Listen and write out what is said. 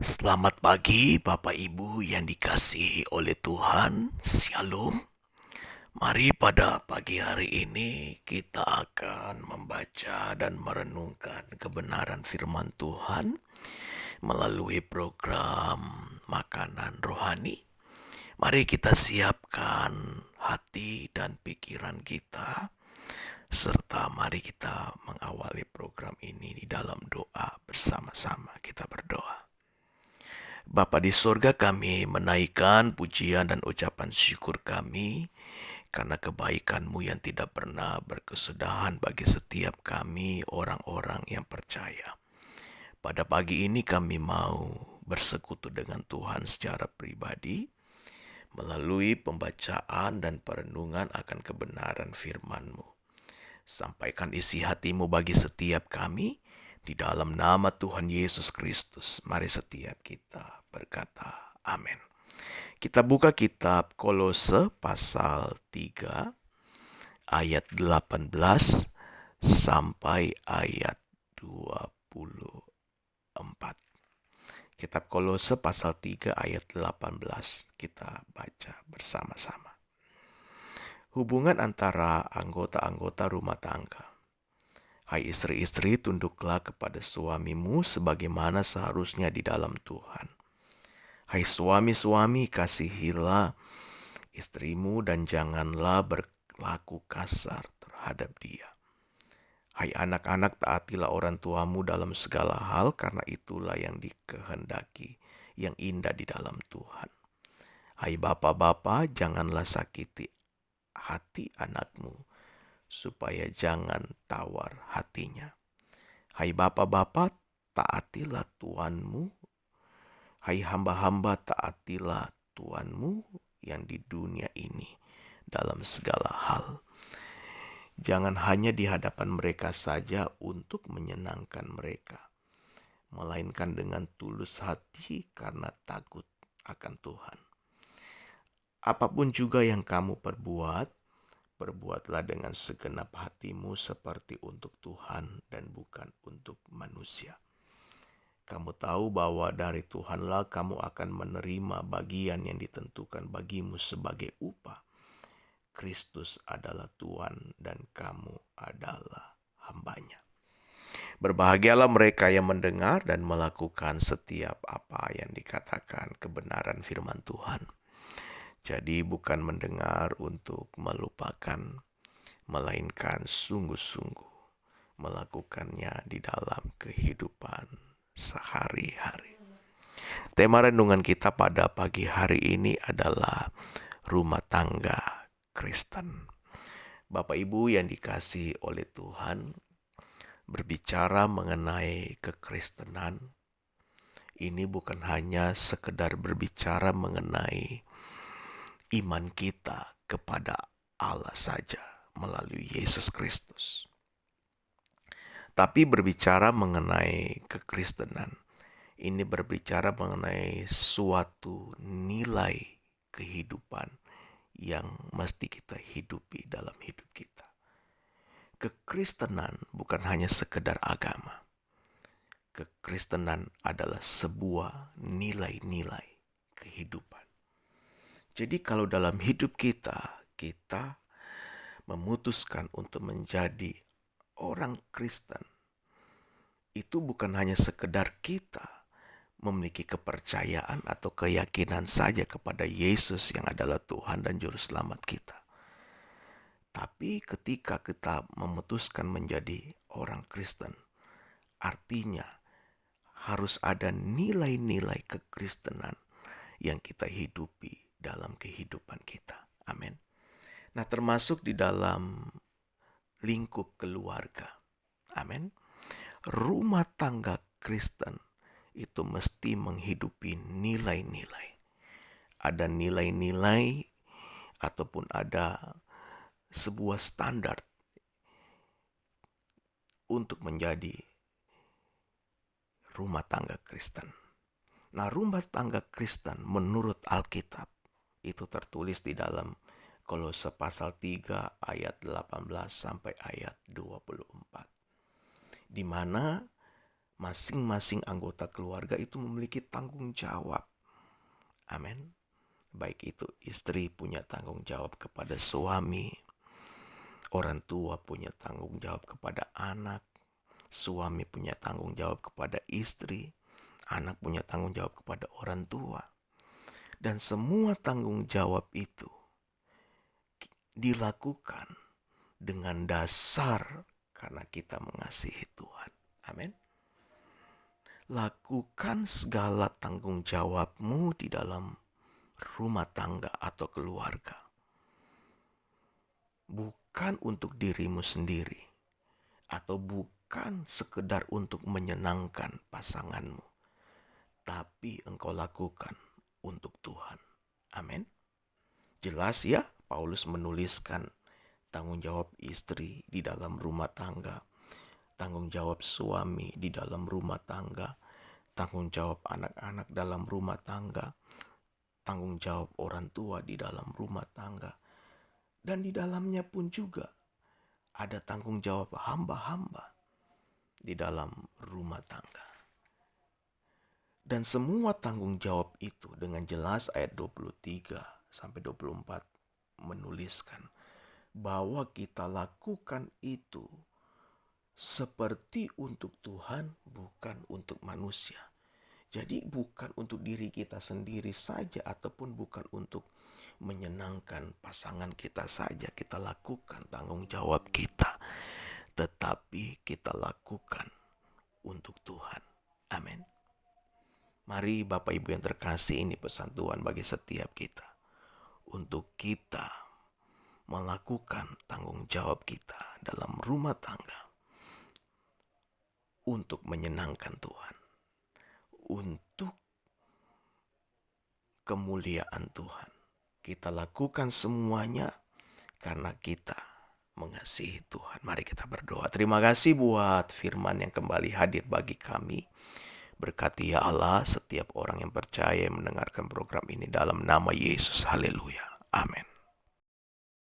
Selamat pagi Bapak Ibu yang dikasihi oleh Tuhan. Shalom. Mari pada pagi hari ini kita akan membaca dan merenungkan kebenaran firman Tuhan melalui program Makanan Rohani. Mari kita siapkan hati dan pikiran kita, serta mari kita mengawali program ini di dalam doa bersama-sama. Kita berdoa. Bapa di sorga, kami menaikkan pujian dan ucapan syukur kami karena kebaikan-Mu yang tidak pernah berkesudahan bagi setiap kami orang-orang yang percaya. Pada pagi ini kami mau bersekutu dengan Tuhan secara pribadi melalui pembacaan dan perenungan akan kebenaran firman-Mu. Sampaikan isi hati-Mu bagi setiap kami. Di dalam nama Tuhan Yesus Kristus, mari setiap kita berkata amin. Kita buka kitab Kolose pasal 3 ayat 18 sampai ayat 24. Kitab Kolose pasal 3 ayat 18 kita baca bersama-sama. Hubungan antara anggota-anggota rumah tangga. Hai istri-istri, tunduklah kepada suamimu sebagaimana seharusnya di dalam Tuhan. Hai suami-suami, kasihilah istrimu dan janganlah berlaku kasar terhadap dia. Hai anak-anak, taatilah orang tuamu dalam segala hal, karena itulah yang dikehendaki, yang indah di dalam Tuhan. Hai bapa-bapa, janganlah sakiti hati anakmu, supaya jangan tawar hatinya. Hai bapa-bapa, taatilah tuanmu. Hai hamba-hamba, taatilah tuanmu yang di dunia ini dalam segala hal. Jangan hanya di hadapan mereka saja untuk menyenangkan mereka, melainkan dengan tulus hati karena takut akan Tuhan. Apapun juga yang kamu perbuatlah dengan segenap hatimu seperti untuk Tuhan dan bukan untuk manusia. Kamu tahu bahwa dari Tuhanlah kamu akan menerima bagian yang ditentukan bagimu sebagai upah. Kristus adalah Tuhan dan kamu adalah hambanya. Berbahagialah mereka yang mendengar dan melakukan setiap apa yang dikatakan kebenaran firman Tuhan. Jadi bukan mendengar untuk melupakan, melainkan sungguh-sungguh melakukannya di dalam kehidupan sehari-hari. Tema renungan kita pada pagi hari ini adalah rumah tangga Kristen. Bapak Ibu yang dikasihi oleh Tuhan, berbicara mengenai kekristenan, ini bukan hanya sekedar berbicara mengenai iman kita kepada Allah saja melalui Yesus Kristus. Tapi berbicara mengenai kekristenan, ini berbicara mengenai suatu nilai kehidupan yang mesti kita hidupi dalam hidup kita. Kekristenan bukan hanya sekedar agama. Kekristenan adalah sebuah nilai-nilai kehidupan. Jadi kalau dalam hidup kita memutuskan untuk menjadi orang Kristen, itu bukan hanya sekedar kita memiliki kepercayaan atau keyakinan saja kepada Yesus yang adalah Tuhan dan Juru Selamat kita. Tapi ketika kita memutuskan menjadi orang Kristen, artinya harus ada nilai-nilai kekristenan yang kita hidupi dalam kehidupan kita. Amin. Nah, termasuk di dalam lingkup keluarga. Amin. Rumah tangga Kristen itu mesti menghidupi nilai-nilai. Ada nilai-nilai ataupun ada sebuah standar untuk menjadi rumah tangga Kristen. Nah, rumah tangga Kristen menurut Alkitab itu tertulis di dalam Kolose pasal 3 ayat 18 sampai ayat 24. Di mana Masing-masing anggota keluarga itu memiliki tanggung jawab. Amin. Baik itu istri punya tanggung jawab kepada suami, orang tua punya tanggung jawab kepada anak, suami punya tanggung jawab kepada istri, anak punya tanggung jawab kepada orang tua. Dan semua tanggung jawab itu dilakukan dengan dasar karena kita mengasihi Tuhan. Amin. Lakukan segala tanggung jawabmu di dalam rumah tangga atau keluarga. Bukan untuk dirimu sendiri. Atau bukan sekedar untuk menyenangkan pasanganmu. Tapi engkau lakukan untuk Tuhan. Amin. Jelas ya, Paulus menuliskan tanggung jawab istri di dalam rumah tangga, tanggung jawab suami di dalam rumah tangga, tanggung jawab anak-anak dalam rumah tangga, tanggung jawab orang tua di dalam rumah tangga. Dan di dalamnya pun juga ada tanggung jawab hamba-hamba di dalam rumah tangga. Dan semua tanggung jawab itu dengan jelas ayat 23 sampai 24 menuliskan bahwa kita lakukan itu seperti untuk Tuhan, bukan untuk manusia. Jadi bukan untuk diri kita sendiri saja ataupun bukan untuk menyenangkan pasangan kita saja kita lakukan tanggung jawab kita, tetapi kita lakukan untuk Tuhan. Amin. Mari Bapak Ibu yang terkasih, ini pesan Tuhan bagi setiap kita. Untuk kita melakukan tanggung jawab kita dalam rumah tangga untuk menyenangkan Tuhan, untuk kemuliaan Tuhan. Kita lakukan semuanya karena kita mengasihi Tuhan. Mari kita berdoa. Terima kasih buat firman yang kembali hadir bagi kami. Berkati ya Allah setiap orang yang percaya mendengarkan program ini dalam nama Yesus. Haleluya. Amin.